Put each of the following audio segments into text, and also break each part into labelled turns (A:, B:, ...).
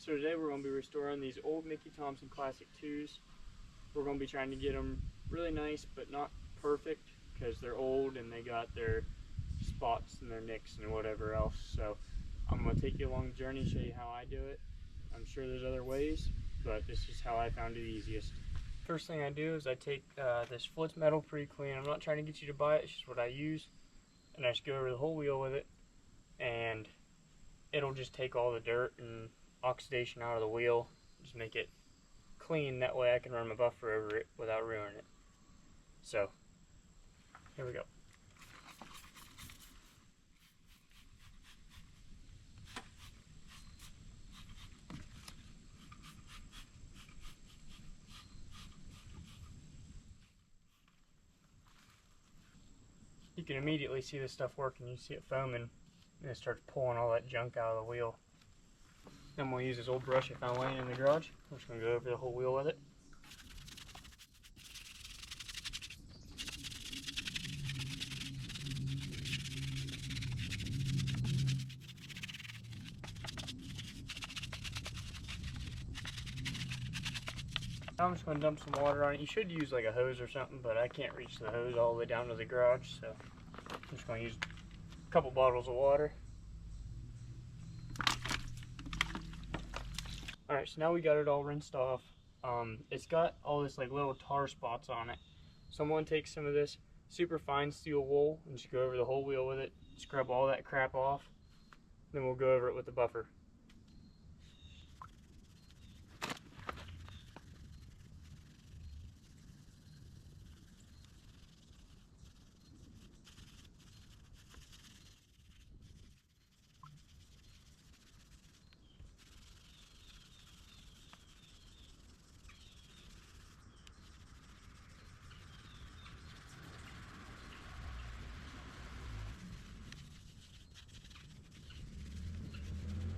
A: So today we're going to be restoring these old Mickey Thompson Classic 2s. We're going to be trying to get them really nice but not perfect because they're old and they got their spots and their nicks and whatever else. So I'm going to take you along the journey, show you how I do it. I'm sure there's other ways, but this is how I found it easiest. First thing I do is I take this Flitz metal pre-clean. I'm not trying to get you to buy it, it's just what I use. And I just go over the whole wheel with it, and it'll just take all the dirt and oxidation out of the wheel, just make it clean. That way I can run my buffer over it without ruining it. So here we go. You can immediately see this stuff working. You see it foaming and it starts pulling all that junk out of the wheel. Then I'm going to use this old brush I found laying in the garage. I'm just going to go over the whole wheel with it. Now I'm just going to dump some water on it. You should use like a hose or something, but I can't reach the hose all the way down to the garage, so I'm just going to use a couple bottles of water. Alright, so now we got it all rinsed off. It's got all this like little tar spots on it. So I'm going to take some of this super fine steel wool and just go over the whole wheel with it, scrub all that crap off. Then we'll go over it with the buffer.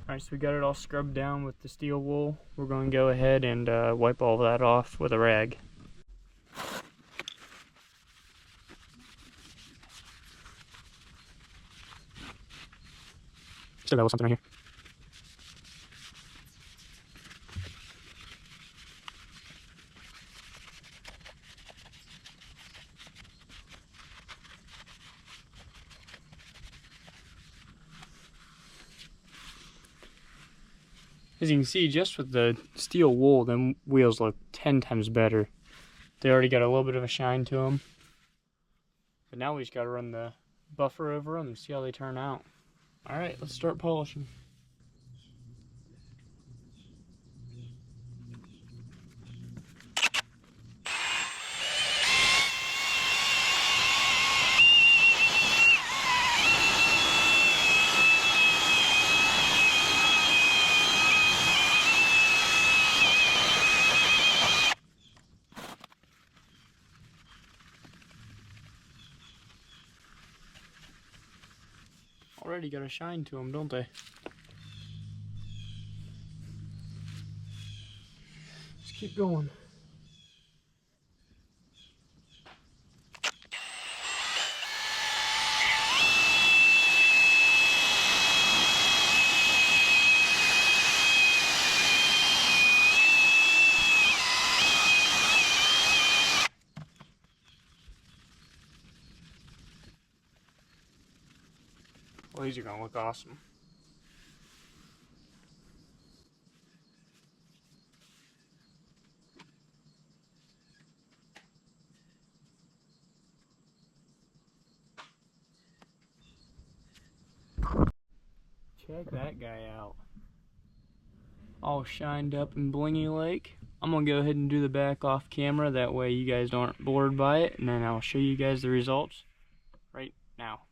A: Alright, so we got it all scrubbed down with the steel wool. We're going to go ahead and wipe all that off with a rag. Still got something right here. As you can see, just with the steel wool, them wheels look 10 times better. They already got a little bit of a shine to them. But now we just got to run the buffer over them and see how they turn out. Alright, let's start polishing. Already got a shine to them, don't they? Just keep going. Well, these are going to look awesome. Check that guy out. All shined up and blingy like. I'm going to go ahead and do the back off camera. That way you guys aren't bored by it. And then I'll show you guys the results right now.